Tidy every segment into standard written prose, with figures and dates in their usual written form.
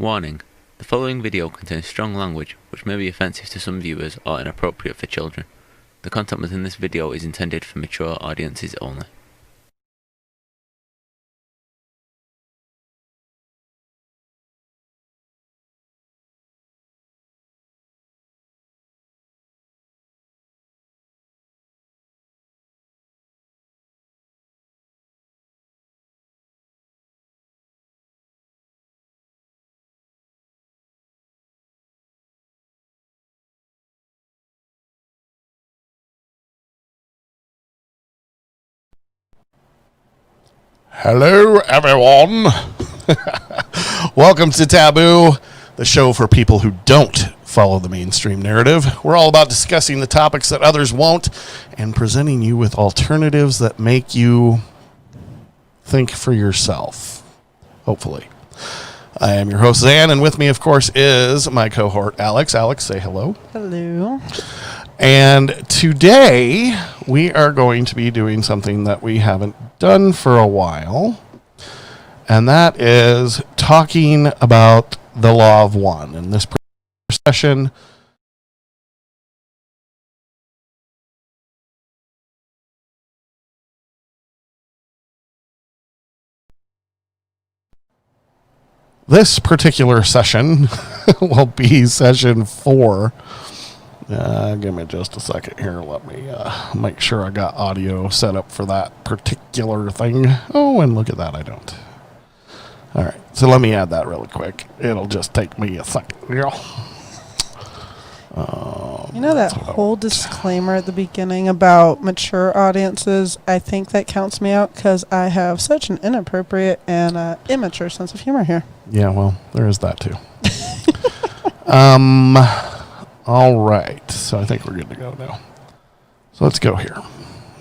Warning: the following video contains strong language which may be offensive to some viewers or inappropriate for children. The content within this video is intended for mature audiences only. Hello, everyone. Welcome to Taboo, the show for people who don't follow the mainstream narrative. We're all about discussing the topics that others won't and presenting you with alternatives that make you think for yourself, hopefully. I am your host, Zan, and with me, of course, is my cohort, Alex. Alex, say hello. Hello. And today we are going to be doing something that we haven't done for a while, and that is talking about the Law of One. In this session, this particular session will be session 4. Give me just a second here. Let me make sure I got audio set up for that particular thing. Oh, and look at that, I don't. All right, so let me add that really quick. It'll just take me a second. You know that whole disclaimer at the beginning about mature audiences? I think that counts me out because I have such an inappropriate and immature sense of humor here. Yeah, well, there is that too. All right, so I think we're good to go now. So let's go here.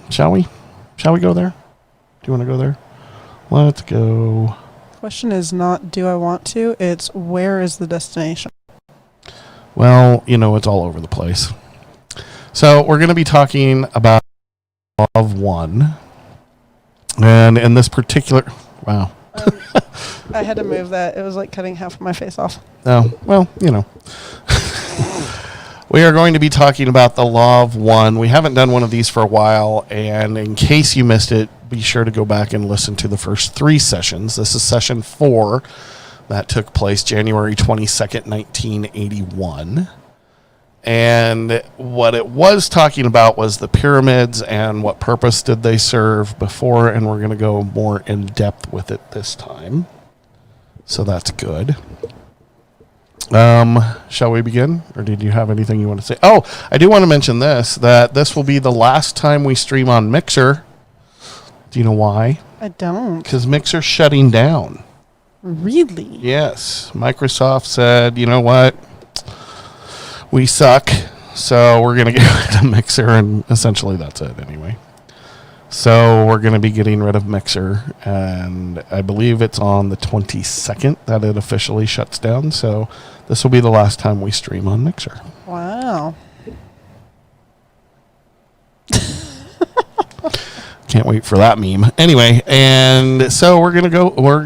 Shall we? Shall we go there? Do you want to go there? Let's go. Question is not do I want to, it's where is the destination? Well, you know, it's all over the place. So we're going to be talking about Law of One. And in this particular... Wow. I had to move that. It was like cutting half of my face off. Oh, well, you know. We are going to be talking about the Law of One. We haven't done one of these for a while, and in case you missed it, be sure to go back and listen to the first 3 sessions. This is session 4 that took place January 22nd, 1981. And what it was talking about was the pyramids and what purpose did they serve before, and we're going to go more in depth with it this time. So that's good. Shall we begin? Or did you have anything you want to say? Oh, I do want to mention that this will be the last time we stream on Mixer. Do you know why? I don't. Because Mixer's shutting down. Really? Yes. Microsoft said, you know what? We suck, so we're going to get rid of Mixer, and essentially that's it anyway. So we're going to be getting rid of Mixer, and I believe it's on the 22nd that it officially shuts down, so this will be the last time we stream on Mixer. Wow. Can't wait for that meme. Anyway, and so we're going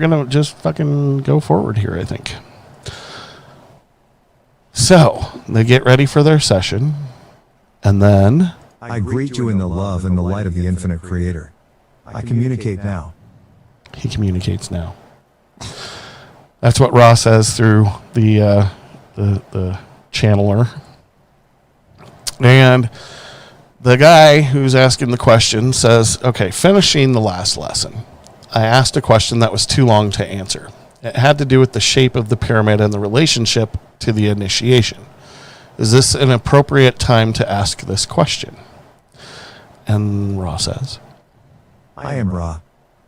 to just fucking go forward here, I think. So, they get ready for their session, and then... I greet you in the love and the light of the infinite creator. I communicate now. He communicates now. That's what Ra says through the channeler. And the guy who's asking the question says, okay, finishing the last lesson, I asked a question that was too long to answer. It had to do with the shape of the pyramid and the relationship to the initiation. Is this an appropriate time to ask this question? And Ra says, I am Ra.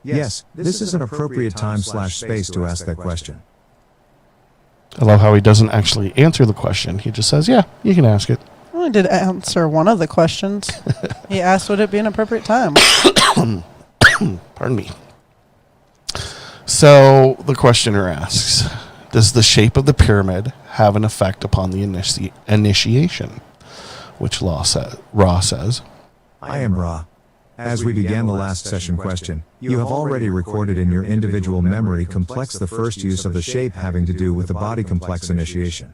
Yes, this is an appropriate time/space to ask that question. I love how he doesn't actually answer the question. He just says, yeah, you can ask it. I only did answer one of the questions. He asked would it be an appropriate time. Pardon me. So the questioner asks, does the shape of the pyramid have an effect upon the initiation? Which Ra says, I am Ra. As we began the last session question, you have already recorded in your individual memory complex the first use of the shape having to do with the body complex initiation.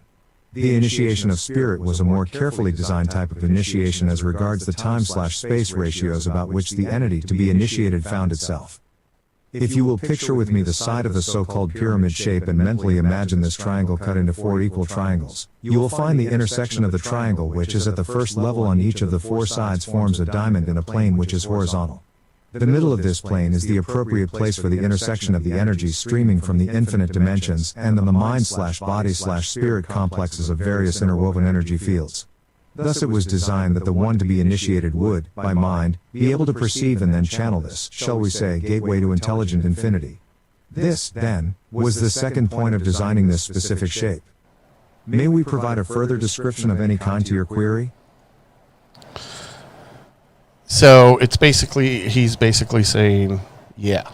The initiation of spirit was a more carefully designed type of initiation as regards the time/space ratios about which the entity to be initiated found itself. If you will picture with me the side of the so-called pyramid shape and mentally imagine this triangle cut into 4 equal triangles, you will find the intersection of the triangle which is at the first level on each of the 4 sides forms a diamond in a plane which is horizontal. The middle of this plane is the appropriate place for the intersection of the energies streaming from the infinite dimensions and the mind/body/spirit complexes of various interwoven energy fields. Thus it was designed that the one to be initiated would, by mind, be able to perceive and then channel this, shall we say, gateway to intelligent infinity. This, then, was the second point of designing this specific shape. May we provide a further description of any kind to your query? So he's basically saying, yeah.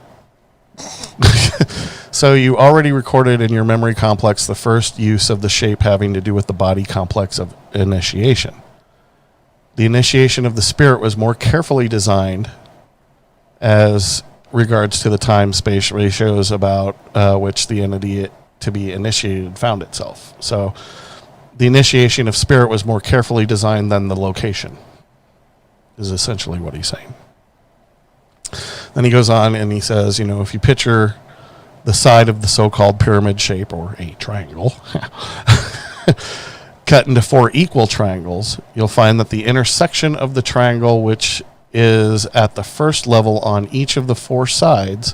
So you already recorded in your memory complex the first use of the shape having to do with the body complex of initiation. The initiation of the spirit was more carefully designed as regards to the time-space ratios about which the entity to be initiated found itself. So the initiation of spirit was more carefully designed than the location, is essentially what he's saying. Then he goes on and he says, if you picture the side of the so-called pyramid shape, or a triangle, cut into 4 equal triangles, you'll find that the intersection of the triangle, which is at the first level on each of the 4 sides,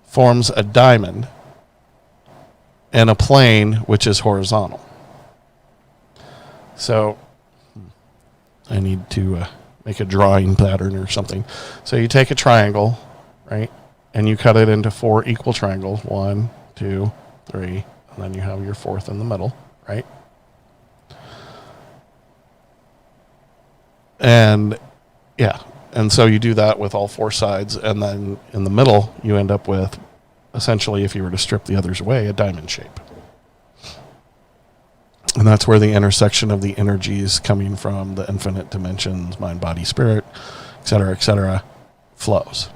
forms a diamond and a plane which is horizontal. So I need to make a drawing pattern or something. So you take a triangle, right? And you cut it into 4 equal triangles. 1, 2, 3, and then you have your 4th in the middle, right? And yeah, and so you do that with all 4 sides, and then in the middle you end up with, essentially, if you were to strip the others away, a diamond shape. And that's where the intersection of the energies coming from the infinite dimensions, mind, body, spirit, et cetera, flows.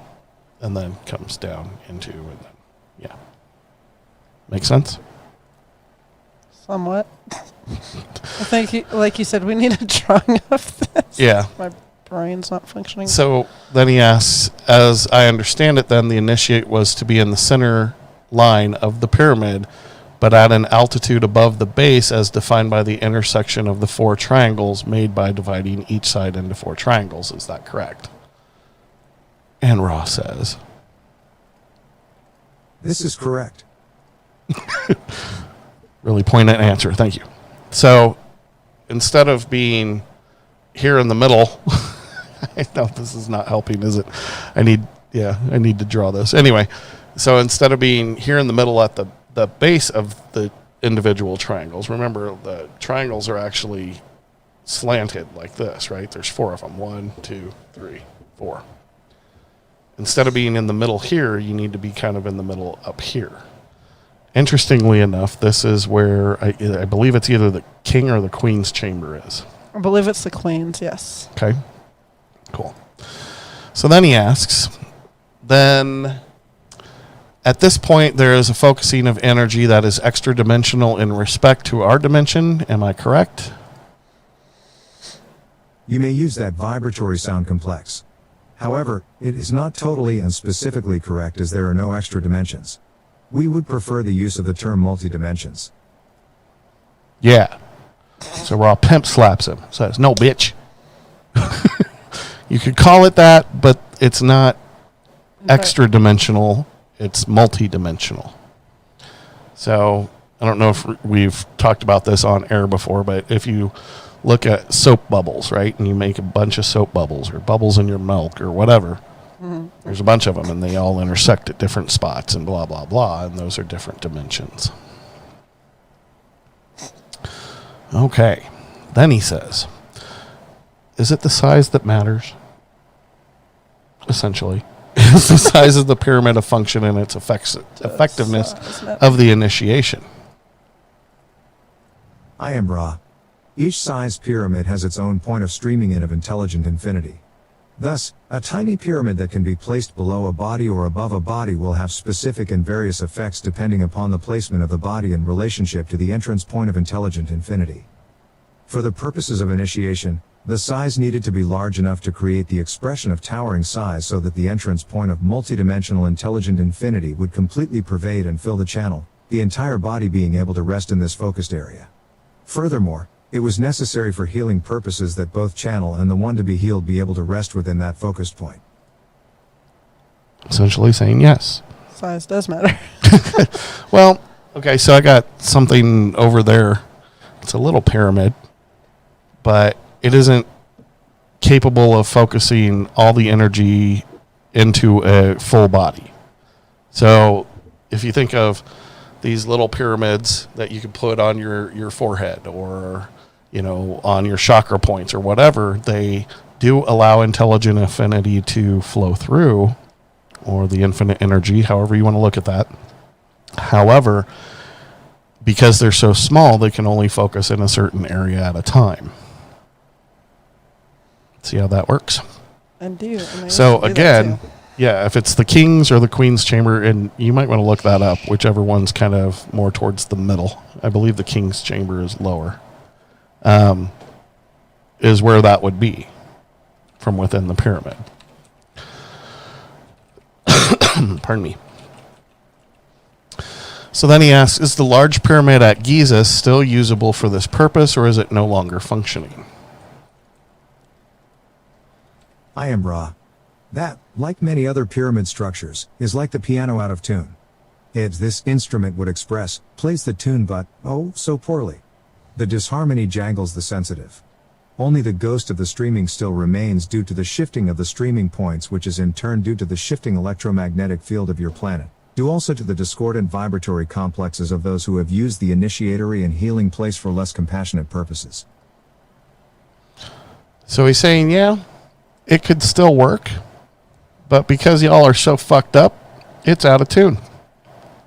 And then comes down into, and then, yeah. Make sense? Somewhat. I think, like you said, we need a drawing of this. Yeah. My brain's not functioning. So then he asks, as I understand it, then the initiate was to be in the center line of the pyramid, but at an altitude above the base as defined by the intersection of the 4 triangles made by dividing each side into 4 triangles. Is that correct? And Ra says, This is correct. really poignant answer. Thank you. So instead of being here in the middle, I know this is not helping, is it? I need to draw this. Anyway, so instead of being here in the middle at the base of the individual triangles, remember the triangles are actually slanted like this, right? There's 4 of them. 1, 2, 3, 4. Instead of being in the middle here, you need to be kind of in the middle up here. Interestingly enough, this is where I believe it's either the king or the queen's chamber is. I believe it's the queen's, yes. Okay, cool. So then he asks, then at this point there is a focusing of energy that is extra dimensional in respect to our dimension. Am I correct? You may use that vibratory sound complex. However, it is not totally and specifically correct as there are no extra dimensions. We would prefer the use of the term multi-dimensions. Yeah. So Ra pimp slaps him. Says, no, bitch. You could call it that, but it's not extra dimensional. It's multi-dimensional. So I don't know if we've talked about this on air before, but if you look at soap bubbles, right, and you make a bunch of soap bubbles or bubbles in your milk or whatever, there's a bunch of them, and they all intersect at different spots and blah, blah, blah, and those are different dimensions. Okay. Then he says, is it the size that matters? Essentially. Is the size of the pyramid a function in its effectiveness of the initiation? I am Ra. Each size pyramid has its own point of streaming in of intelligent infinity. Thus, a tiny pyramid that can be placed below a body or above a body will have specific and various effects depending upon the placement of the body in relationship to the entrance point of intelligent infinity. For the purposes of initiation, the size needed to be large enough to create the expression of towering size so that the entrance point of multidimensional intelligent infinity would completely pervade and fill the channel, the entire body being able to rest in this focused area. Furthermore, it was necessary for healing purposes that both channel and the one to be healed be able to rest within that focused point. Essentially saying yes. Size does matter. Well, okay, so I got something over there. It's a little pyramid, but it isn't capable of focusing all the energy into a full body. So if you think of these little pyramids that you can put on your forehead or, on your chakra points or whatever, they do allow intelligent infinity to flow through, or the infinite energy, however you want to look at that. However, because they're so small, they can only focus in a certain area at a time. See how that works? I do. And I So used to do that again, too. yeah, if it's the king's or the queen's chamber, and you might want to look that up, whichever one's kind of more towards the middle. I believe the king's chamber is lower, is where that would be from within the pyramid. Pardon me. So then he asks, is the large pyramid at Giza still usable for this purpose, or is it no longer functioning? I am Ra. That, like many other pyramid structures, is like the piano out of tune. This instrument would express, plays the tune but, oh, so poorly. The disharmony jangles the sensitive. Only the ghost of the streaming still remains due to the shifting of the streaming points, which is in turn due to the shifting electromagnetic field of your planet, due also to the discordant vibratory complexes of those who have used the initiatory and healing place for less compassionate purposes. So he's saying, yeah, it could still work, but because y'all are so fucked up, it's out of tune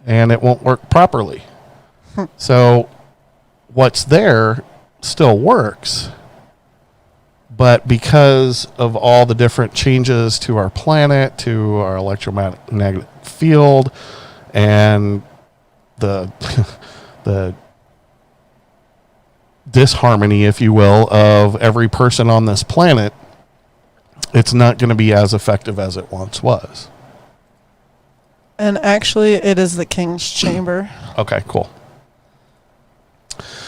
and it won't work properly. So what's there still works, but because of all the different changes to our planet, to our electromagnetic field, and the the disharmony, if you will, of every person on this planet, it's not going to be as effective as it once was. And actually, it is the king's chamber. Okay, cool.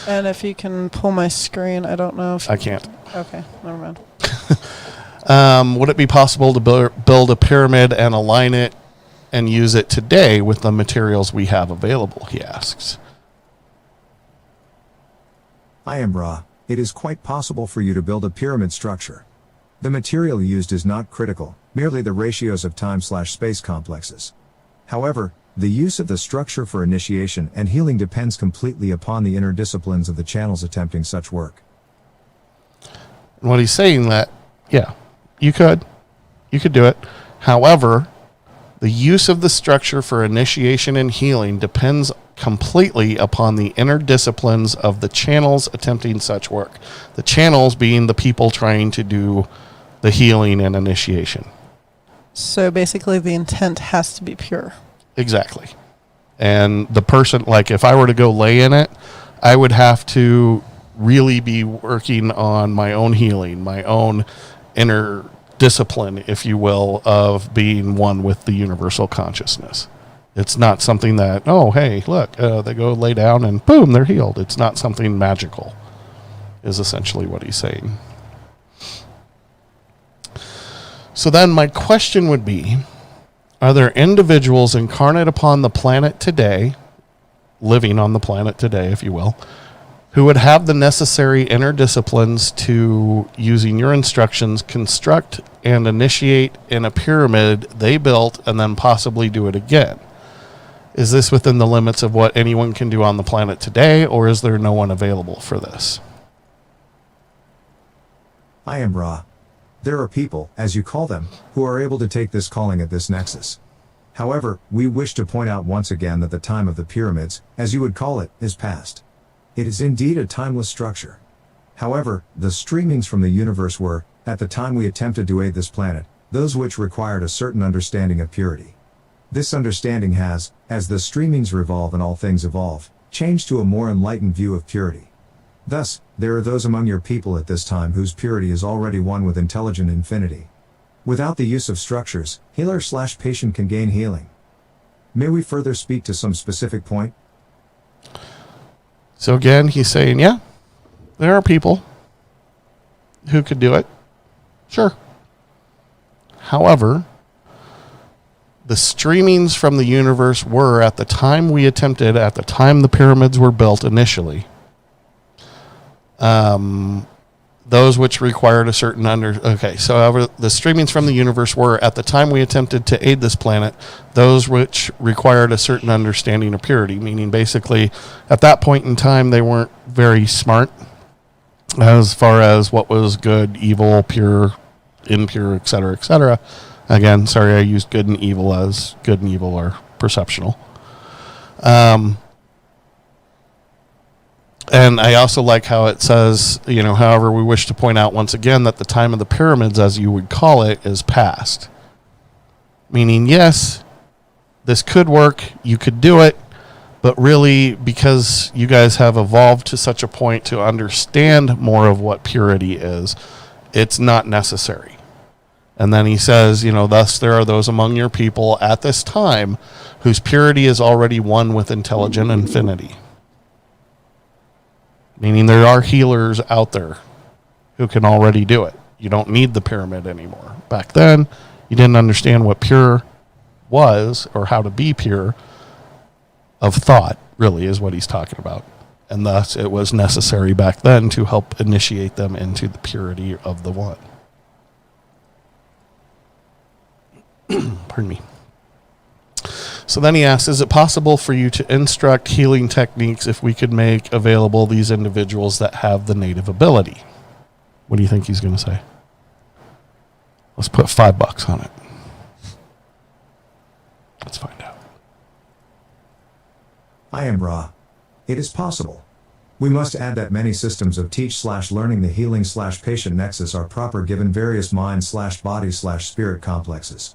And if you can pull my screen, I don't know if I can't. Okay, never mind. Would it be possible to build a pyramid and align it and use it today with the materials we have available, he asks. I am Ra. It is quite possible for you to build a pyramid structure. The material used is not critical, merely the ratios of time/space complexes. However, the use of the structure for initiation and healing depends completely upon the inner disciplines of the channels attempting such work. And what he's saying that, yeah, you could do it. However, the use of the structure for initiation and healing depends completely upon the inner disciplines of the channels attempting such work. The channels being the people trying to do the healing and initiation. So basically, the intent has to be pure. Exactly. And the person, like if I were to go lay in it, I would have to really be working on my own healing, my own inner discipline, if you will, of being one with the universal consciousness. It's not something that, oh, hey, look, they go lay down and boom, they're healed. It's not something magical, is essentially what he's saying. So then my question would be, are there individuals incarnate upon the planet today, living on the planet today, if you will, who would have the necessary inner disciplines to, using your instructions, construct and initiate in a pyramid they built and then possibly do it again? Is this within the limits of what anyone can do on the planet today, or is there no one available for this? I am Ra. There are people, as you call them, who are able to take this calling at this nexus. However, we wish to point out once again that the time of the pyramids, as you would call it, is past. It is indeed a timeless structure. However, the streamings from the universe were, at the time we attempted to aid this planet, those which required a certain understanding of purity. This understanding has, as the streamings revolve and all things evolve, changed to a more enlightened view of purity. Thus, there are those among your people at this time whose purity is already one with intelligent infinity. Without the use of structures, healer/patient can gain healing. May we further speak to some specific point? So again, he's saying, yeah, there are people who could do it. Sure. However, the streamings from the universe were, at the time we attempted, at the time the pyramids were built initially, those which required a certain so however, the streamings from the universe were, at the time we attempted to aid this planet, those which required a certain understanding of purity, meaning basically at that point in time they weren't very smart as far as what was good, evil, pure, impure, etc., etc. Again, sorry, I used good and evil as good and evil are perceptional. And I also like how it says, however, we wish to point out once again that the time of the pyramids, as you would call it, is past. Meaning, yes, this could work, you could do it, but really, because you guys have evolved to such a point to understand more of what purity is, it's not necessary. And then he says, thus there are those among your people at this time whose purity is already one with intelligent infinity. Meaning there are healers out there who can already do it. You don't need the pyramid anymore. Back then, you didn't understand what pure was or how to be pure of thought, really, is what he's talking about. And thus, it was necessary back then to help initiate them into the purity of the one. Pardon me. So then he asks, is it possible for you to instruct healing techniques if we could make available these individuals that have the native ability? What do you think he's going to say? Let's put $5 on it. Let's find out. I am Ra. It is possible. We must add that many systems of teach/learning the healing/patient nexus are proper given various mind/body/spirit complexes.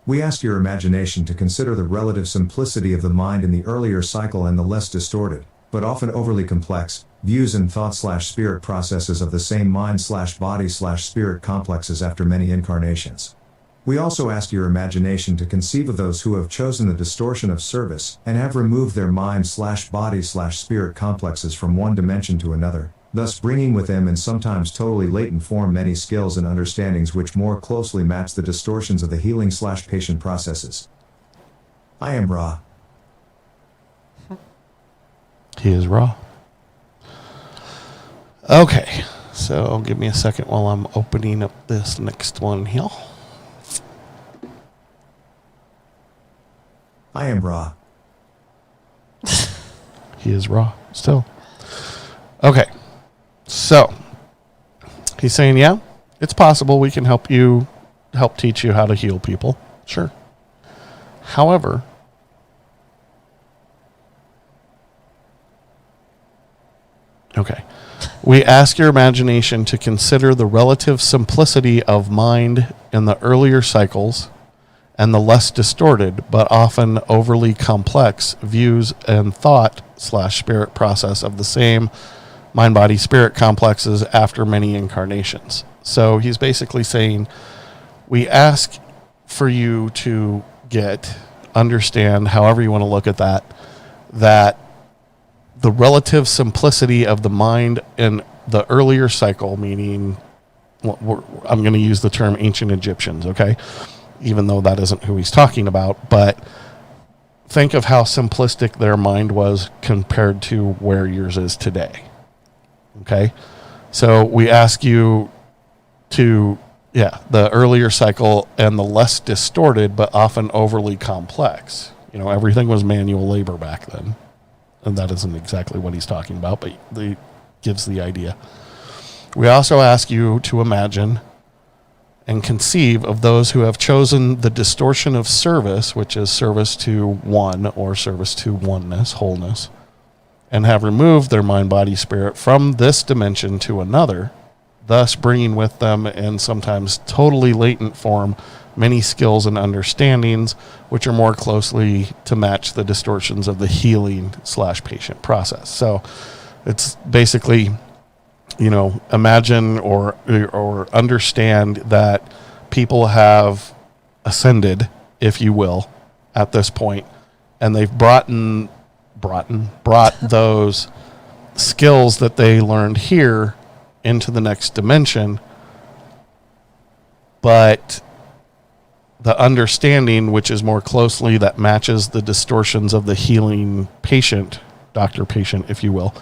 We ask your imagination to consider the relative simplicity of the mind in the earlier cycle and the less distorted, but often overly complex, views and thought/spirit processes of the same mind/body/spirit complexes after many incarnations. We also ask your imagination to conceive of those who have chosen the distortion of service and have removed their mind/body/spirit complexes from one dimension to another, thus bringing with them in sometimes totally latent form many skills and understandings which more closely match the distortions of the healing/patient processes. I am Ra. He is Ra. Okay, so give me a second while I'm opening up this next one here. I am Ra. He is Ra still. Okay. So, he's saying, yeah, it's possible we can help teach you how to heal people. Sure. However, okay, we ask your imagination to consider the relative simplicity of mind in the earlier cycles and the less distorted, but often overly complex views and thought/spirit process of the same mind-body-spirit complexes after many incarnations. So he's basically saying, we ask for you to understand, however you want to look at that the relative simplicity of the mind in the earlier cycle, meaning, I'm going to use the term ancient Egyptians, okay? Even though that isn't who he's talking about, but think of how simplistic their mind was compared to where yours is today. Okay, so we ask you to, the earlier cycle and the less distorted, but often overly complex. Everything was manual labor back then. And that isn't exactly what he's talking about, but he gives the idea. We also ask you to imagine and conceive of those who have chosen the distortion of service, which is service to one or service to oneness, wholeness, and have removed their mind, body, spirit from this dimension to another, thus bringing with them in sometimes totally latent form many skills and understandings which are more closely to match the distortions of the healing/patient process. So it's basically, imagine or understand that people have ascended, if you will, at this point, and they've brought those skills that they learned here into the next dimension, but the understanding, which is more closely that matches the distortions of the healing patient, doctor-patient, if you will,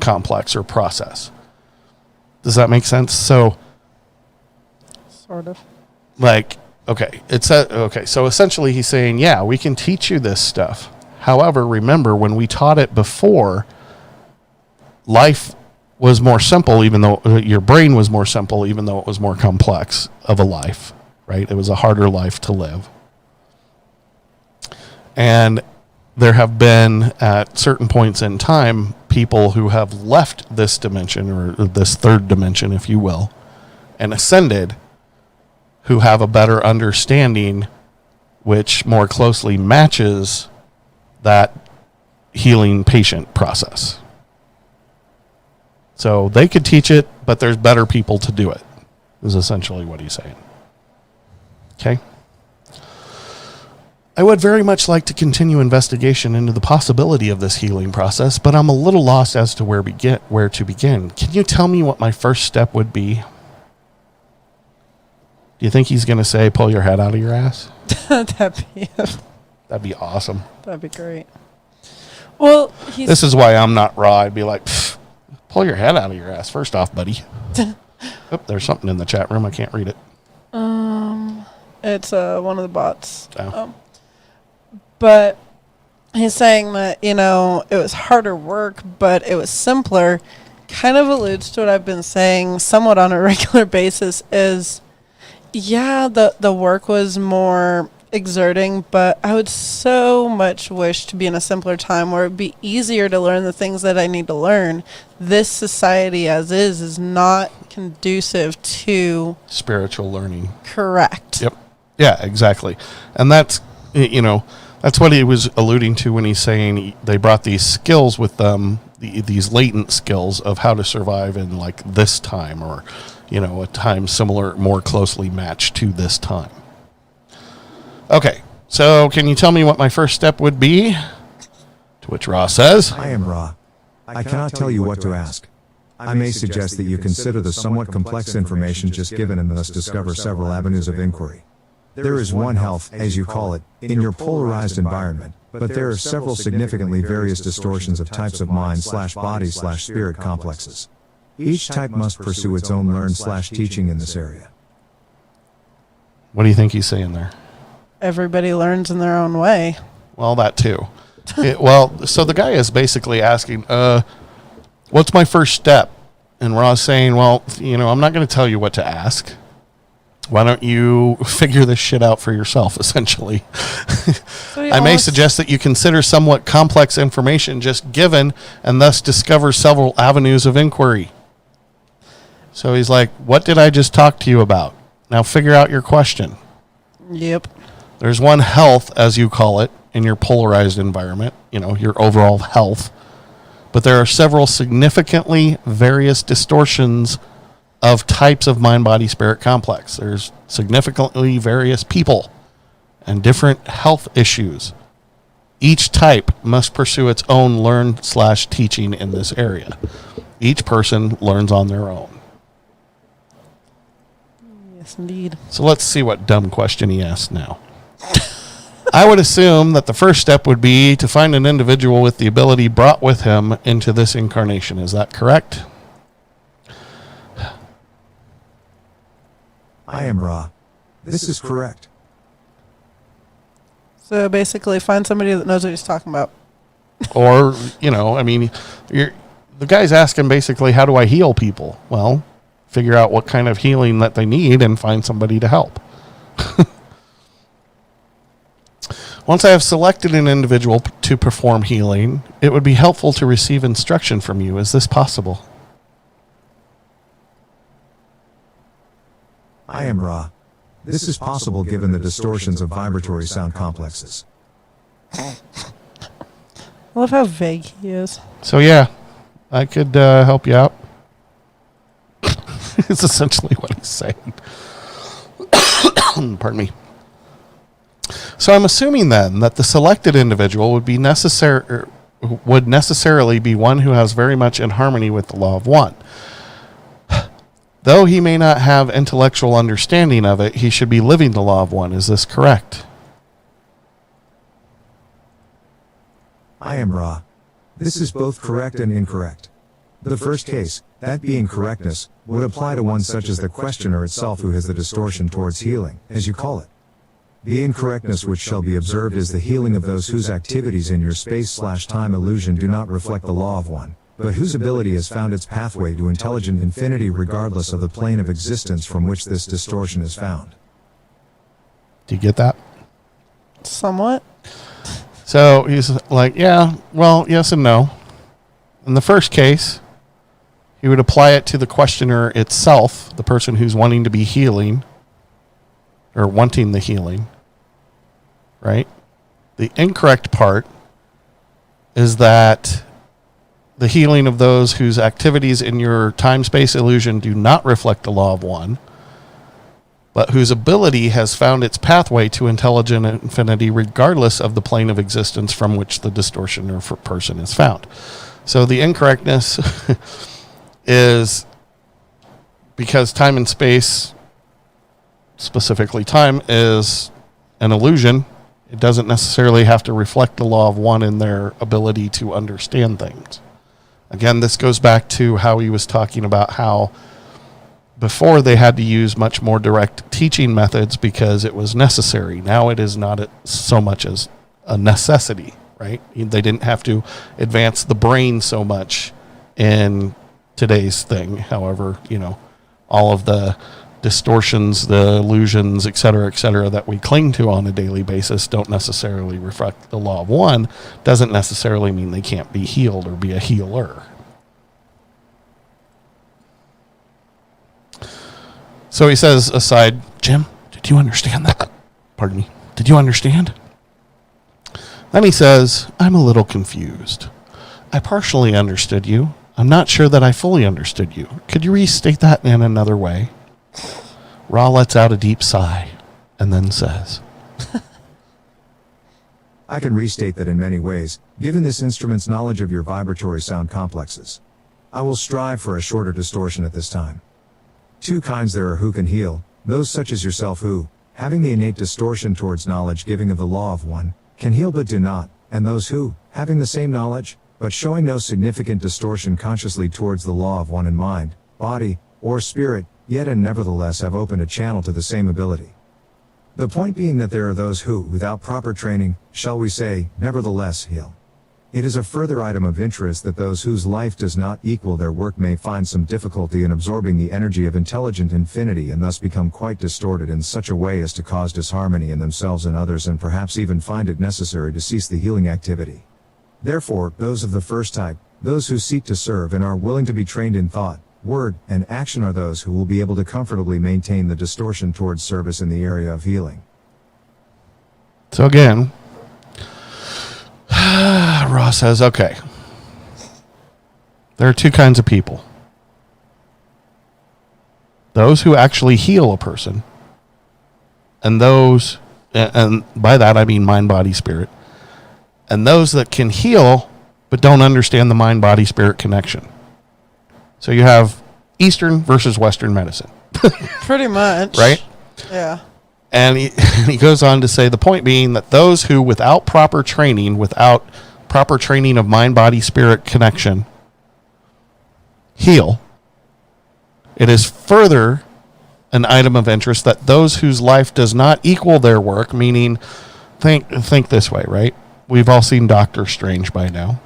complex or process. Does that make sense? So, Sort of. so essentially he's saying, yeah, we can teach you this stuff. However, remember when we taught it before, life was more simple, even though your brain was more simple, even though it was more complex of a life, right? It was a harder life to live. And there have been, at certain points in time, people who have left this dimension, or this third dimension, if you will, and ascended, who have a better understanding, which more closely matches that healing patient process. So they could teach it, but there's better people to do it, is essentially what he's saying. Okay? I would very much like to continue investigation into the possibility of this healing process, but I'm a little lost as to where to begin. Can you tell me what my first step would be? Do you think he's going to say, pull your head out of your ass? That'd That'd be awesome. be great. Well, This is why I'm not raw. I'd be like, pull your head out of your ass first off, buddy. There's something in the chat room. I can't read it. It's one of the bots. Oh. But he's saying that, it was harder work, but it was simpler. Kind of alludes to what I've been saying somewhat on a regular basis is, yeah, the work was more exerting, but I would so much wish to be in a simpler time where it'd be easier to learn the things that I need to learn. This society as is not conducive to Spiritual learning. correct. Yep. Yeah, exactly. And that's what he was alluding to when he's saying they brought these skills with them, these latent skills of how to survive in like this time, or, a time similar, more closely matched to this time. Okay, so can you tell me what my first step would be? To which Ra says, I am Ra. I cannot tell you what to ask. I may suggest that you consider the somewhat complex information just given and thus discover several avenues of inquiry. There is one health, as you call it, in your polarized environment, but there are several significantly various distortions of types of mind/body/spirit complexes. Each type must pursue its own learn/teaching in this area. what do you think he's saying there? Everybody learns in their own way. Well, that too. So the guy is basically asking, what's my first step? And Ra's saying, well, I'm not going to tell you what to ask. Why don't you figure this shit out for yourself, essentially? So I may suggest that you consider somewhat complex information just given and thus discover several avenues of inquiry. So he's like, what did I just talk to you about? Now figure out your question. Yep. There's one health, as you call it, in your polarized environment, your overall health. But there are several significantly various distortions of types of mind-body-spirit complex. There's significantly various people and different health issues. Each type must pursue its own learn/teaching in this area. Each person learns on their own. Yes, indeed. So let's see what dumb question he asked now. I would assume that the first step would be to find an individual with the ability brought with him into this incarnation. Is that correct? I am Ra. This is correct. So basically, find somebody that knows what he's talking about. Or, the guy's asking basically, how do I heal people? Well, figure out what kind of healing that they need and find somebody to help. Once I have selected an individual to perform healing, it would be helpful to receive instruction from you. Is this possible? I am Ra. This is possible given the distortions of vibratory sound complexes. I love how vague he is. So yeah, I could help you out. It's essentially what he's saying. Pardon me. So I'm assuming then that the selected individual would necessarily be one who has very much in harmony with the law of one. Though he may not have intellectual understanding of it, he should be living the law of one. Is this correct? I am Ra. This is both correct and incorrect. The first case, that being correctness, would apply to one such as the questioner itself who has the distortion towards healing, as you call it. The incorrectness which shall be observed is the healing of those whose activities in your space/time illusion do not reflect the law of one, but whose ability has found its pathway to intelligent infinity regardless of the plane of existence from which this distortion is found. Do you get that? Somewhat. So he's like, yeah, well, yes and no. In the first case, he would apply it to the questioner itself, the person who's wanting to be healing or wanting the healing, right? The incorrect part is that the healing of those whose activities in your time-space illusion do not reflect the law of one, but whose ability has found its pathway to intelligent infinity regardless of the plane of existence from which the distortion or person is found. So the incorrectness is because time and space, specifically time, is an illusion. It doesn't necessarily have to reflect the law of one in their ability to understand things. Again, this goes back to how he was talking about how before they had to use much more direct teaching methods because it was necessary. Now it is not so much as a necessity, right? They didn't have to advance the brain so much in today's thing. However, all of the distortions, the illusions, et cetera, that we cling to on a daily basis don't necessarily reflect the law of one. Doesn't necessarily mean they can't be healed or be a healer. So he says aside, Jim, did you understand that? Pardon me. Did you understand? Then he says, I'm a little confused. I partially understood you. I'm not sure that I fully understood you. Could you restate that in another way? Ra lets out a deep sigh and then says, I can restate that in many ways, given this instrument's knowledge of your vibratory sound complexes. I will strive for a shorter distortion at this time. Two kinds there are who can heal, those such as yourself who, having the innate distortion towards knowledge giving of the law of one, can heal but do not, and those who, having the same knowledge, but showing no significant distortion consciously towards the law of one in mind, body, or spirit, yet and nevertheless have opened a channel to the same ability. The point being that there are those who, without proper training, shall we say, nevertheless heal. It is a further item of interest that those whose life does not equal their work may find some difficulty in absorbing the energy of intelligent infinity and thus become quite distorted in such a way as to cause disharmony in themselves and others and perhaps even find it necessary to cease the healing activity. Therefore, those of the first type, those who seek to serve and are willing to be trained in thought, word, and action are those who will be able to comfortably maintain the distortion towards service in the area of healing. So again, Ross says, okay, there are two kinds of people. Those who actually heal a person, and those, and by that I mean mind, body, spirit, and those that can heal but don't understand the mind, body, spirit connection. So you have Eastern versus Western medicine. Pretty much. Right? Yeah. And he goes on to say the point being that those who without proper training of mind, body, spirit connection heal, it is further an item of interest that those whose life does not equal their work, meaning think this way, right? We've all seen Doctor Strange by now.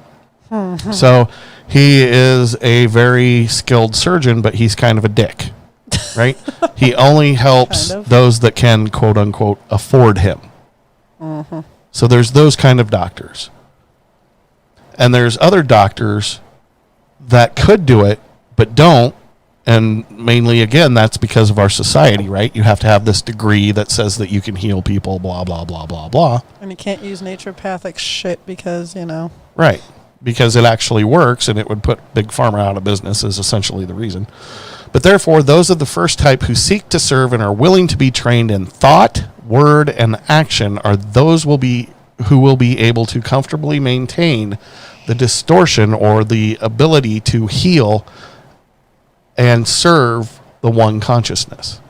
Mm-hmm. So he is a very skilled surgeon, but he's kind of a dick, right? He only helps those that can, quote unquote, afford him. Mm-hmm. So there's those kind of doctors. And there's other doctors that could do it, but don't, And mainly, again, that's because of our society, right? You have to have this degree that says that you can heal people, blah, blah, blah, blah, blah. And you can't use naturopathic shit because, Right. Because it actually works, and it would put Big Pharma out of business is essentially the reason. But therefore, those of the first type who seek to serve and are willing to be trained in thought, word, and action are those who will be able to comfortably maintain the distortion or the ability to heal and serve the one consciousness.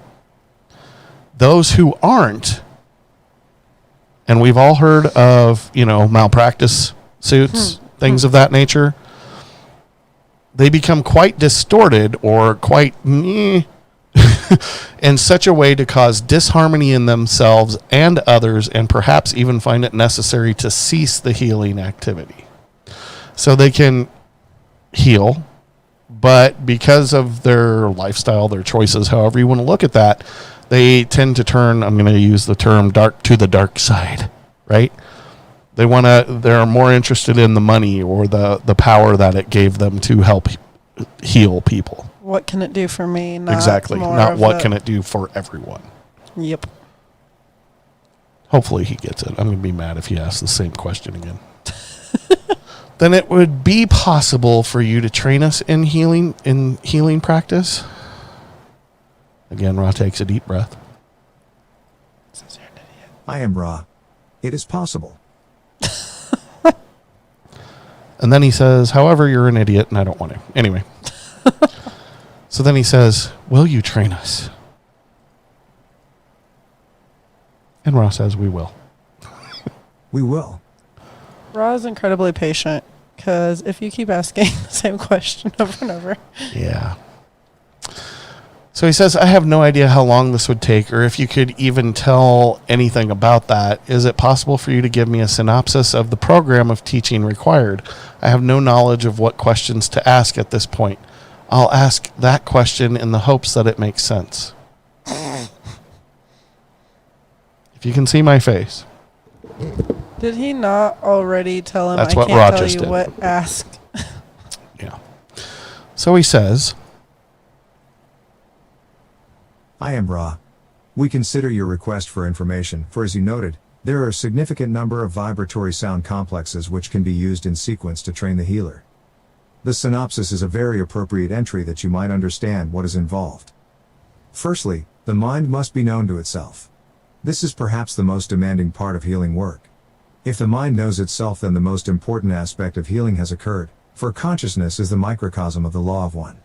Those who aren't, and we've all heard of, malpractice suits, things of that nature, they become quite distorted or quite in such a way to cause disharmony in themselves and others, and perhaps even find it necessary to cease the healing activity. So they can heal, but because of their lifestyle, their choices, however you want to look at that, they tend to turn, I'm going to use the term to the dark side, right? They're more interested in the money or the power that it gave them to help heal people. What can it do for me? Exactly. Not what can it do for everyone. Yep. Hopefully he gets it. I'm going to be mad if he asks the same question again. Then it would be possible for you to train us in healing practice. Again, Ra takes a deep breath. I am Ra. It is possible. And then he says, however, you're an idiot and I don't want to. Anyway. So then he says, will you train us? And Ra says, we will. We will. Ra is incredibly patient, because if you keep asking the same question over and over. Yeah. So he says, I have no idea how long this would take or if you could even tell anything about that. Is it possible for you to give me a synopsis of the program of teaching required? I have no knowledge of what questions to ask at this point. I'll ask that question in the hopes that it makes sense. If you can see my face. Did he not already tell him That's I what can't Ra tell just you did. what ask? Yeah. So he says, I am Ra. We consider your request for information, for as you noted, there are a significant number of vibratory sound complexes which can be used in sequence to train the healer. The synopsis is a very appropriate entry that you might understand what is involved. Firstly, the mind must be known to itself. This is perhaps the most demanding part of healing work. If the mind knows itself, then the most important aspect of healing has occurred, for consciousness is the microcosm of the law of one.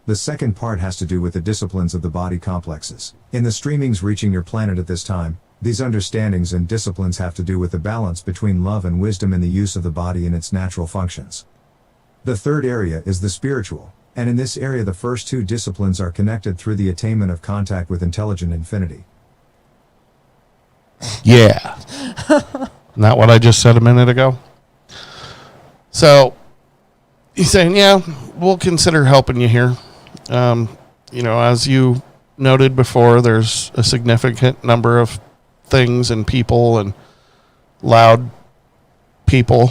The second part has to do with the disciplines of the body complexes. In the streamings reaching your planet at this time, these understandings and disciplines have to do with the balance between love and wisdom in the use of the body and its natural functions. The third area is the spiritual, and in this area the first two disciplines are connected through the attainment of contact with intelligent infinity. yeah. Not what I just said a minute ago? So he's saying, yeah, we'll consider helping you here. As you noted before, there's a significant number of things and people and loud people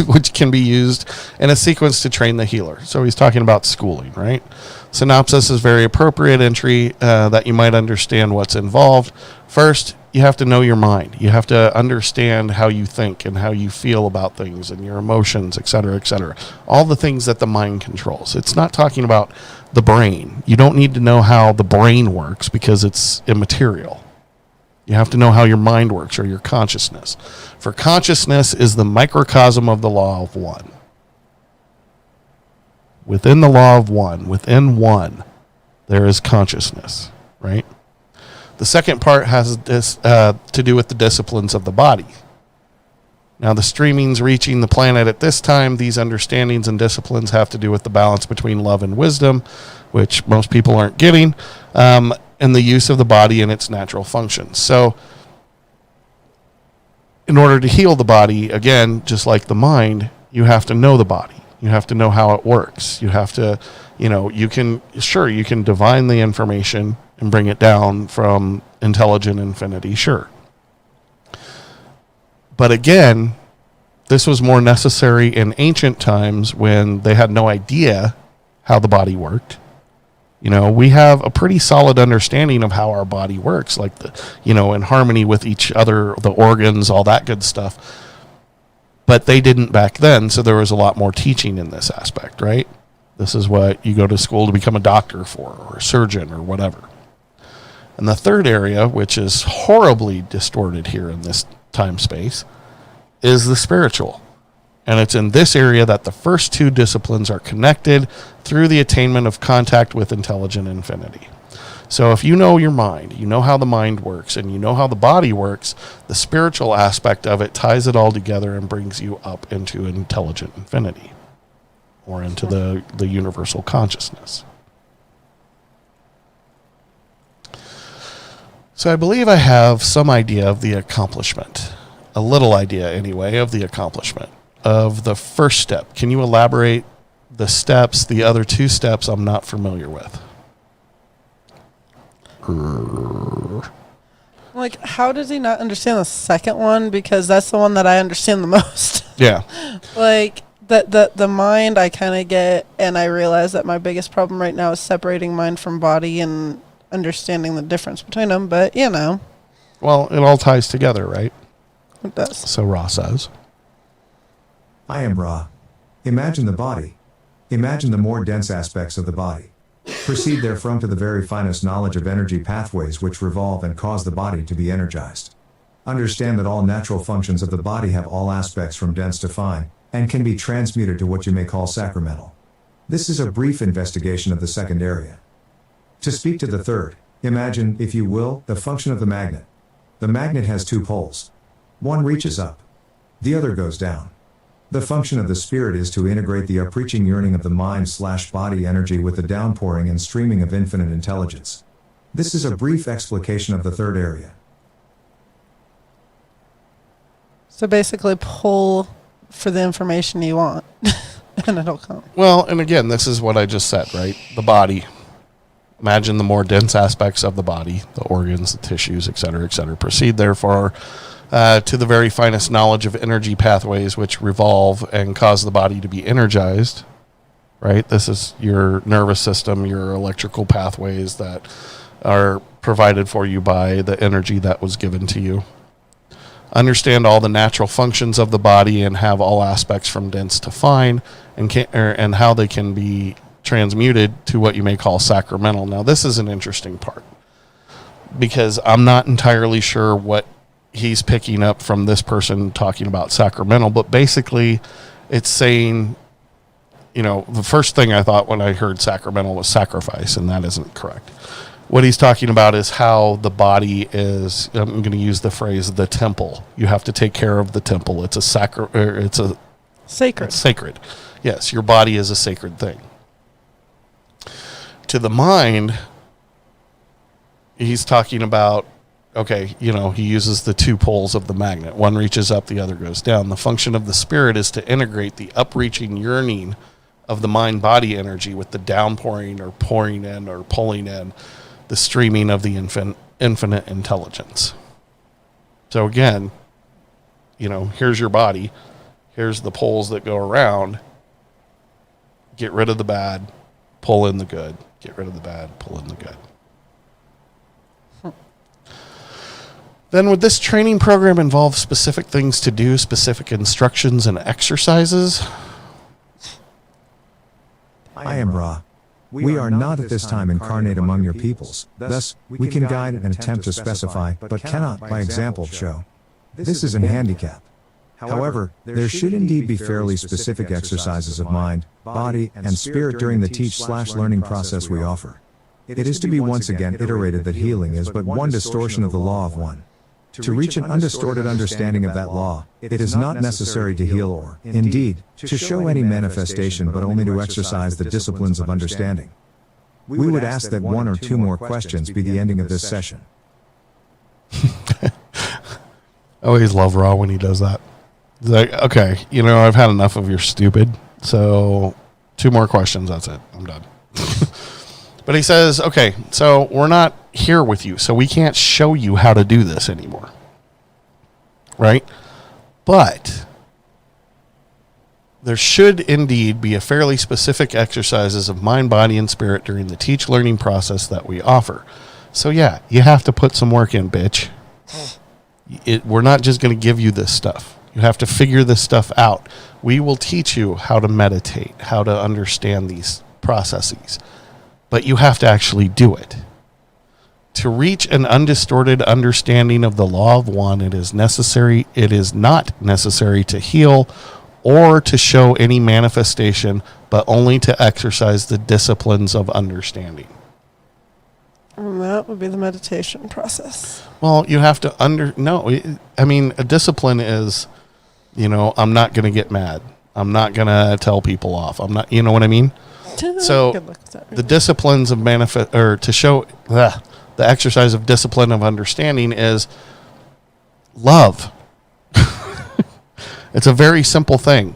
which can be used in a sequence to train the healer. So he's talking about schooling, right? Synopsis is very appropriate entry that you might understand what's involved. First, you have to know your mind. You have to understand how you think and how you feel about things and your emotions, et cetera, et cetera. All the things that the mind controls. It's not talking about the brain. You don't need to know how the brain works because it's immaterial. You have to know how your mind works or your consciousness. For consciousness is the microcosm of the law of one. Within the law of one, within one, there is consciousness, right? The second part has this to do with the disciplines of the body. Now, the streamings reaching the planet at this time, these understandings and disciplines have to do with the balance between love and wisdom, which most people aren't getting, and the use of the body and its natural functions. So, in order to heal the body, again, just like the mind, you have to know the body. You have to know how it works. You have to, you can divine the information and bring it down from intelligent infinity, sure. But again, this was more necessary in ancient times when they had no idea how the body worked. We have a pretty solid understanding of how our body works, like in harmony with each other, the organs, all that good stuff. But they didn't back then, so there was a lot more teaching in this aspect, right? This is what you go to school to become a doctor for, or a surgeon, or whatever. And the third area, which is horribly distorted here in this time space, is the spiritual. And it's in this area that the first two disciplines are connected through the attainment of contact with intelligent infinity. So if you know your mind, you know how the mind works, and you know how the body works, the spiritual aspect of it ties it all together and brings you up into intelligent infinity, or into the universal consciousness. So I believe I have some idea of the accomplishment, a little idea anyway, of the accomplishment of the first step. Can you elaborate the steps? The other two steps I'm not familiar with. Like, how does he not understand the second one? Because that's the one that I understand the most. Yeah. Like, the mind I kind of get, and I realize that my biggest problem right now is separating mind from body and understanding the difference between them. But, Well, it all ties together, right? it does. So Ra says. I am Ra. Imagine the body. Imagine the more dense aspects of the body. Proceed therefrom to the very finest knowledge of energy pathways which revolve and cause the body to be energized. Understand that all natural functions of the body have all aspects from dense to fine, and can be transmuted to what you may call sacramental. This is a brief investigation of the second area. To speak to the third, imagine, if you will, the function of the magnet. The magnet has two poles. One reaches up. The other goes down. The function of the spirit is to integrate the upreaching yearning of the mind/body energy with the downpouring and streaming of infinite intelligence. This is a brief explication of the third area. So basically, pull for the information you want, and it'll come. Well, and again, this is what I just said, right? The body. Imagine the more dense aspects of the body, the organs, the tissues, et cetera, et cetera. Proceed, therefore, to the very finest knowledge of energy pathways which revolve and cause the body to be energized, right? This is your nervous system, your electrical pathways that are provided for you by the energy that was given to you. Understand all the natural functions of the body and have all aspects from dense to fine, and how they can be transmuted to what you may call sacramental. Now, this is an interesting part, because I'm not entirely sure what he's picking up from this person talking about sacramental, but basically it's saying, the first thing I thought when I heard sacramental was sacrifice, and that isn't correct. What he's talking about is how the body is, I'm going to use the phrase, the temple. You have to take care of the temple. It's Sacred. It's sacred. Yes, your body is a sacred thing. To the mind, he's talking about, he uses the two poles of the magnet. One reaches up, the other goes down. The function of the spirit is to integrate the upreaching yearning of the mind-body energy with the downpouring or pouring in or pulling in the streaming of the infinite intelligence. So again, here's your body. Here's the poles that go around. Get rid of the bad, pull in the good. Get rid of the bad, pull in the good. Then would this training program involve specific things to do, specific instructions and exercises? I am Ra. We are not at this time incarnate among your peoples, thus, we can guide and attempt to specify, but cannot, by example, show. This is an handicap. However, there should indeed be fairly specific exercises of mind, body, and spirit during the teach/learning process we offer. It is to be once again iterated that healing is but one distortion of the law of one. To reach an undistorted understanding of that law, it is not necessary to heal or, indeed, to show any manifestation but only to exercise the disciplines of understanding. We would ask that one or two more questions be the ending of this session. I always love Ra when he does that. He's like, okay, I've had enough of your stupid, so 2 more questions, that's it. I'm done. But he says, okay, so we're not here with you, so we can't show you how to do this anymore. Right? But there should indeed be a fairly specific exercises of mind, body, and spirit during the teach learning process that we offer. So yeah, you have to put some work in, bitch. We're not just going to give you this stuff. You have to figure this stuff out. We will teach you how to meditate, how to understand these processes, but you have to actually do it. To reach an undistorted understanding of the law of one, it is not necessary to heal or to show any manifestation, but only to exercise the disciplines of understanding. And that would be the meditation process. Well, you have to a discipline is, I'm not going to get mad. I'm not going to tell people off. I'm not, you know what I mean? So the disciplines of to show the exercise of discipline of understanding is love. It's a very simple thing.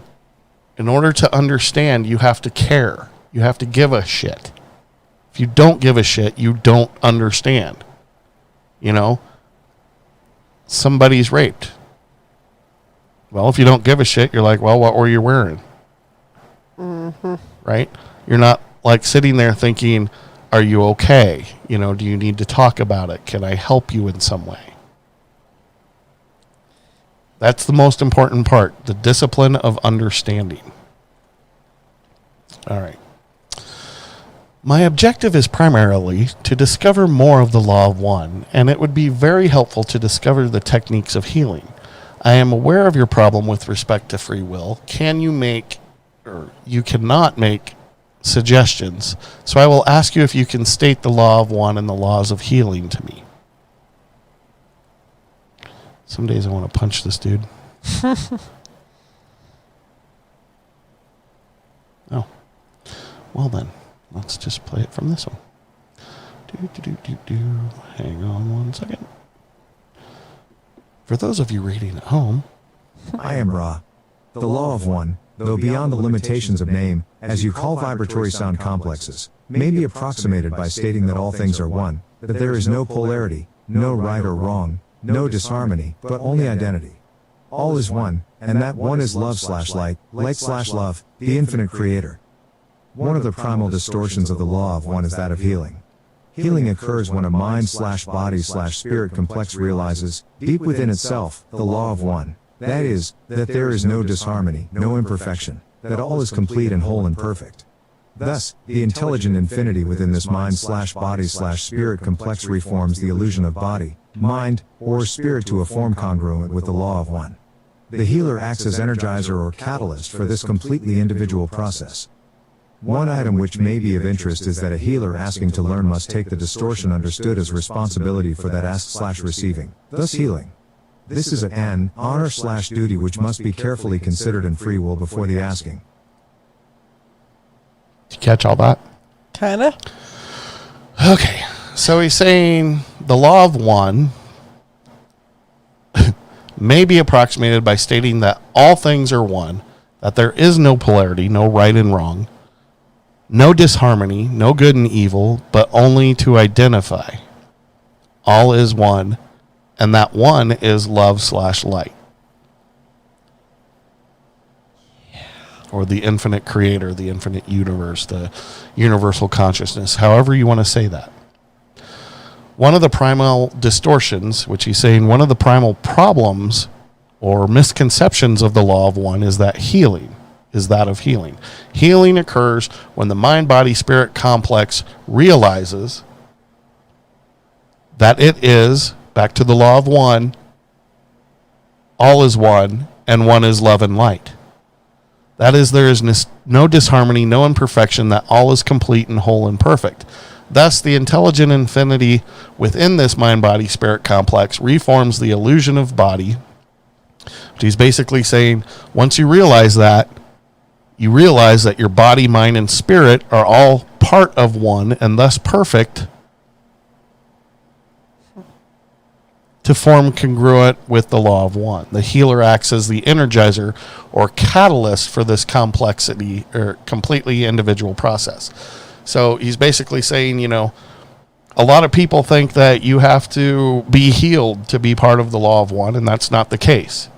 In order to understand, you have to care. You have to give a shit. If you don't give a shit, you don't understand. Somebody's raped. Well, if you don't give a shit, you're like, well, what were you wearing? Mm-hmm. Right? You're not like sitting there thinking, are you okay? Do you need to talk about it? Can I help you in some way? That's the most important part, the discipline of understanding. All right. My objective is primarily to discover more of the law of one, and it would be very helpful to discover the techniques of healing. I am aware of your problem with respect to free will. You cannot make suggestions, so I will ask you if you can state the law of one and the laws of healing to me. Some days I want to punch this dude. Oh. Well then, let's just play it from this one. Hang on one second. For those of you reading at home, I am Ra. The law of one, though beyond the limitations of name, as you call vibratory sound complexes, may be approximated by stating that all things are one, that there is no polarity, no right or wrong, no disharmony, but only identity. All is one, and that one is love/light, light/love, the infinite creator. One of the primal distortions of the law of one is that of healing. Healing occurs when a mind/body/spirit complex realizes, deep within itself, the law of one. That is, that there is no disharmony, no imperfection, that all is complete and whole and perfect. Thus, the intelligent infinity within this mind/body/spirit complex reforms the illusion of body, mind, or spirit to a form congruent with the law of one. The healer acts as energizer or catalyst for this completely individual process. One item which may be of interest is that a healer asking to learn must take the distortion understood as responsibility for that ask/receiving, thus healing. This is an honor/duty which must be carefully considered in free will before the asking. Did you catch all that? Kinda. Okay, so he's saying the law of one may be approximated by stating that all things are one, that there is no polarity, no right and wrong, no disharmony, no good and evil, but only to identify. All is one, and that one is love/light. Or the infinite creator, the infinite universe, the universal consciousness, however you want to say that. One of the primal distortions, which he's saying one of the primal problems or misconceptions of the law of one is that of healing. Healing occurs when the mind-body-spirit complex realizes that it is, back to the law of one, all is one, and one is love and light. That is, there is no disharmony, no imperfection, that all is complete and whole and perfect. Thus, the intelligent infinity within this mind-body-spirit complex reforms the illusion of body. He's basically saying, once you realize that your body, mind, and spirit are all part of one and thus perfect to form congruent with the law of one. The healer acts as the energizer or catalyst for this complexity or completely individual process. So he's basically saying, a lot of people think that you have to be healed to be part of the law of one, and that's not the case.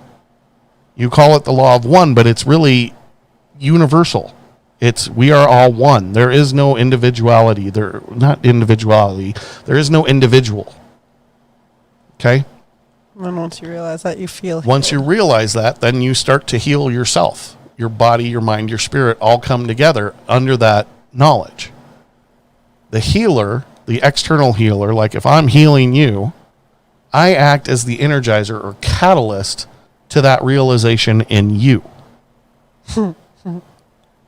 You call it the law of one, but it's really universal. We are all one. There is no individuality. There is no individual. Okay? And then once you realize that, you feel Once you healed. realize that, then you start to heal yourself. Your body, your mind, your spirit all come together under that knowledge. The healer, the external healer, like if I'm healing you, I act as the energizer or catalyst to that realization in you.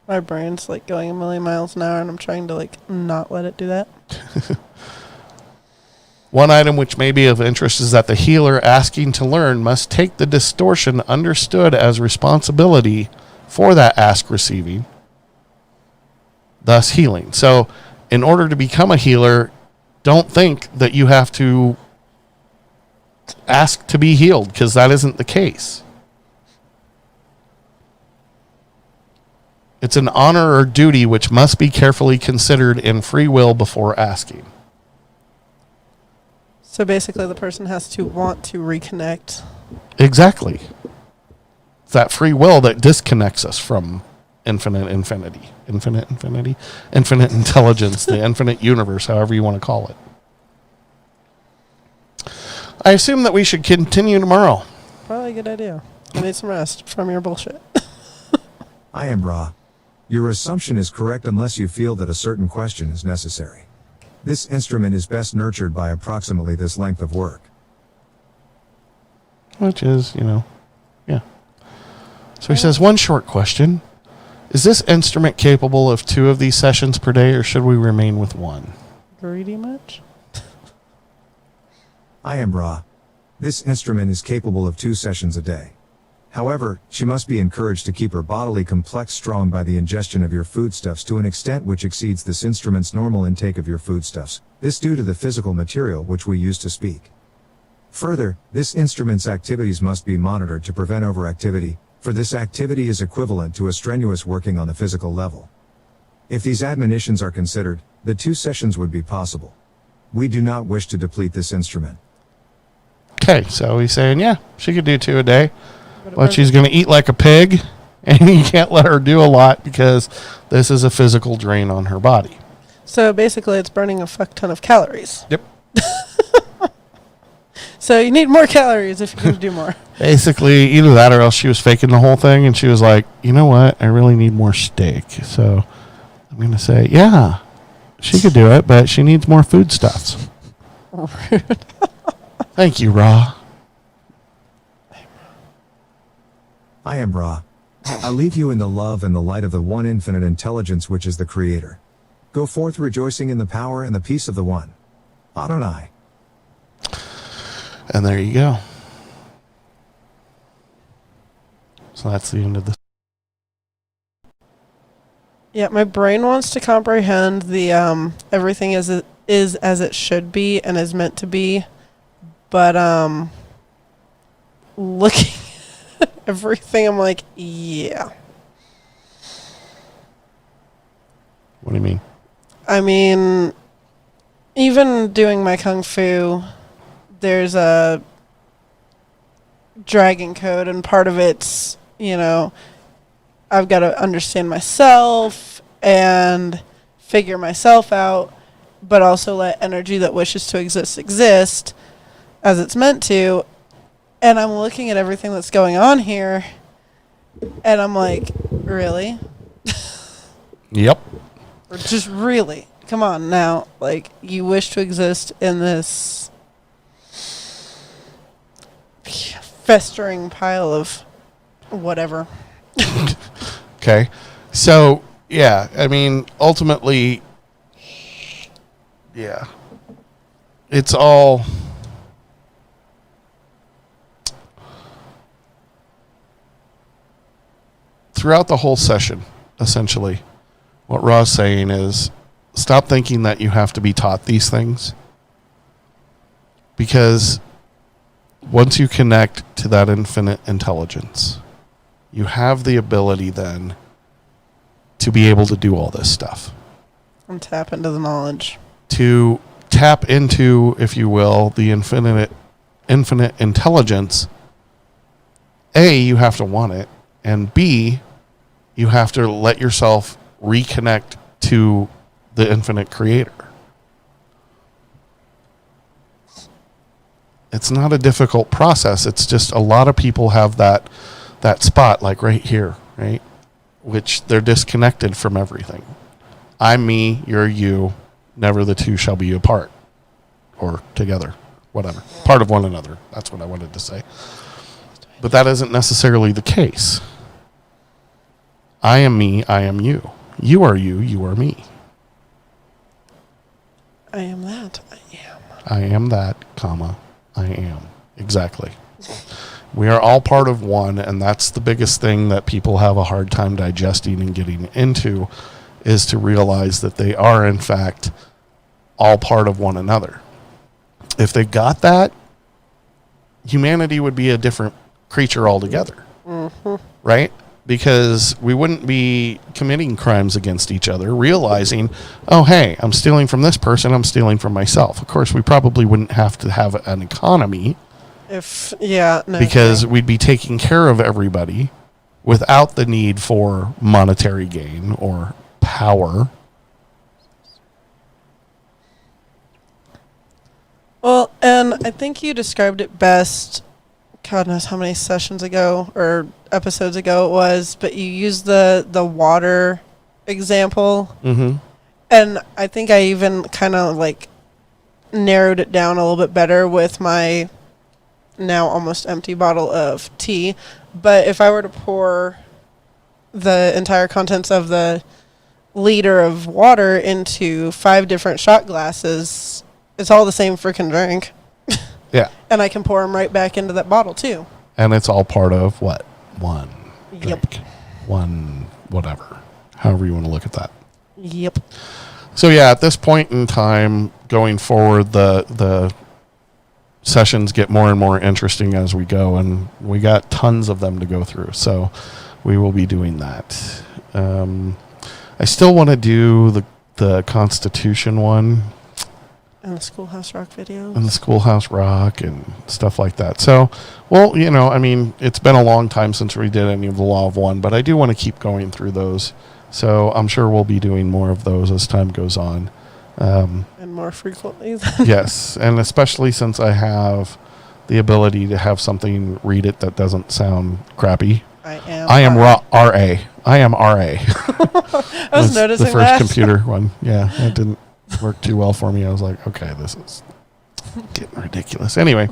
My brain's like going a million miles an hour, and I'm trying to like not let it do that. One item which may be of interest is that the healer asking to learn must take the distortion understood as responsibility for that ask receiving, thus healing. So, in order to become a healer, don't think that you have to ask to be healed, because that isn't the case. It's an honor or duty which must be carefully considered in free will before asking. So basically, the person has to want to reconnect. Exactly. It's that free will that disconnects us from infinite infinity. Infinite intelligence, the infinite universe, however you want to call it. I assume that we should continue tomorrow. Probably a good idea. I need some rest from your bullshit. I am Ra. Your assumption is correct unless you feel that a certain question is necessary. This instrument is best nurtured by approximately this length of work. Which is, yeah. So he says, one short question. Is this instrument capable of 2 of these sessions per day, or should we remain with 1? Greedy much? I am Ra. This instrument is capable of 2 sessions a day. However, she must be encouraged to keep her bodily complex strong by the ingestion of your foodstuffs to an extent which exceeds this instrument's normal intake of your foodstuffs, this due to the physical material which we use to speak. Further, this instrument's activities must be monitored to prevent overactivity, for this activity is equivalent to a strenuous working on the physical level. If these admonitions are considered, the 2 sessions would be possible. We do not wish to deplete this instrument. Okay, so he's saying, yeah, she could do 2 a day, but she's going to eat like a pig, and you can't let her do a lot because this is a physical drain on her body. So basically, it's burning a fuck ton of calories. Yep. So you need more calories if you're going to do more. Basically, either that or else she was faking the whole thing, and she was like, you know what, I really need more steak. So I'm going to say, yeah, she could do it, but she needs more foodstuffs. Thank you, Ra. I am Ra. I leave you in the love and the light of the one infinite intelligence which is the Creator. Go forth rejoicing in the power and the peace of the One. Adonai. And there you go. So that's the end of this. Yeah, my brain wants to comprehend the everything is as it should be and is meant to be, but looking at everything, I'm like, yeah. What do you mean? I mean, even doing my kung fu, there's a dragon code, and part of it's, I've got to understand myself and figure myself out, but also let energy that wishes to exist as it's meant to. And I'm looking at everything that's going on here, and I'm like, really? Yep. Or just really? Come on now. Like, you wish to exist in this festering pile of whatever. Okay. So, yeah, I mean, ultimately, yeah. It's all... Throughout the whole session, essentially, what Ra's saying is, stop thinking that you have to be taught these things. Because once you connect to that infinite intelligence, you have the ability then to be able to do all this stuff. And tap into the knowledge. To tap into, if you will, the infinite intelligence. A, you have to want it. And B, You have to let yourself reconnect to the infinite creator. It's not a difficult process. It's just a lot of people have that spot, like right here, right? Which they're disconnected from everything. I'm me, you're you, never the two shall be apart. Or together, whatever. Part of one another. That's what I wanted to say. But that isn't necessarily the case. I am me, I am you. You are you, you are me. I am that. I am. I am that, comma, I am. Exactly. We are all part of one, and that's the biggest thing that people have a hard time digesting and getting into, is to realize that they are, in fact, all part of one another. If they got that, humanity would be a different creature altogether. Mm-hmm. Right? Because we wouldn't be committing crimes against each other, realizing, oh, hey, I'm stealing from this person, I'm stealing from myself. Of course, we probably wouldn't have to have an economy. Because we'd be taking care of everybody without the need for monetary gain or power. Well, and I think you described it best, God knows how many sessions ago or episodes ago it was, but you used the water example. Mm-hmm. And I think I even kind of like narrowed it down a little bit better with my now almost empty bottle of tea. But if I were to pour the entire contents of the liter of water into 5 different shot glasses, it's all the same freaking drink. Yeah. And I can pour them right back into that bottle too. And it's all part of what? One drink. Yep. One whatever. However you want to look at that. Yep. So yeah, at this point in time, going forward, the sessions get more and more interesting as we go, and we got tons of them to go through. So we will be doing that. I still want to do the Constitution one. And the Schoolhouse Rock video. And the Schoolhouse Rock and stuff like that. So, well, you know, I mean, it's been a long time since we did any of the Law of One, but I do want to keep going through those. So I'm sure we'll be doing more of those as time goes on. And more frequently. Yes, and especially since I have the ability to have something read it that doesn't sound crappy. I am RA. I am RA. I was noticing the first computer one. Yeah, it didn't work too well for me. I was like, okay, this is getting ridiculous. Anyway,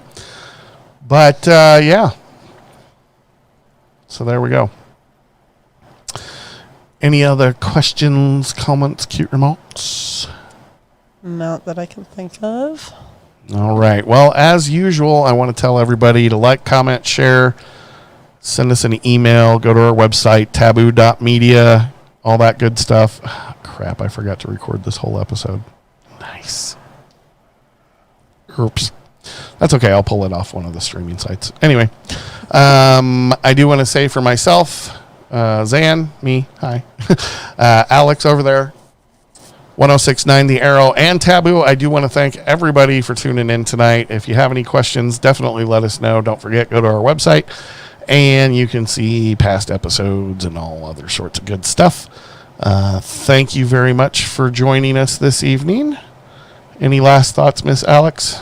but yeah. So there we go. Any other questions, comments, cute remotes? Not that I can think of. All right. Well, as usual, I want to tell everybody to like, comment, share, send us an email, go to our website, taboo.media, all that good stuff. Oh, crap, I forgot to record this whole episode. Nice. Oops. That's okay. I'll pull it off one of the streaming sites. Anyway, I do want to say for myself, Zan, me, hi, Alex over there, 1069 The Arrow, and Taboo, I do want to thank everybody for tuning in tonight. If you have any questions, definitely let us know. Don't forget, go to our website, and you can see past episodes and all other sorts of good stuff. Thank you very much for joining us this evening. Any last thoughts, Miss Alex?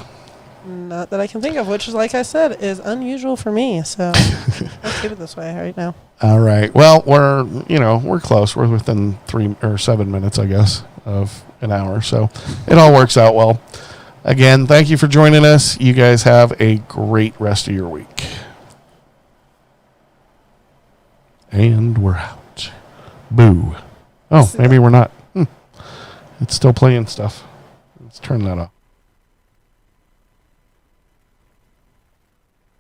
Not that I can think of, which is, like I said, is unusual for me. So let's keep it this way right now. All right. Well, we're close. We're within 3 or 7 minutes, I guess, of an hour. So it all works out well. Again, thank you for joining us. You guys have a great rest of your week. And we're out. Boo. Oh, maybe we're not. It's still playing stuff. Let's turn that off.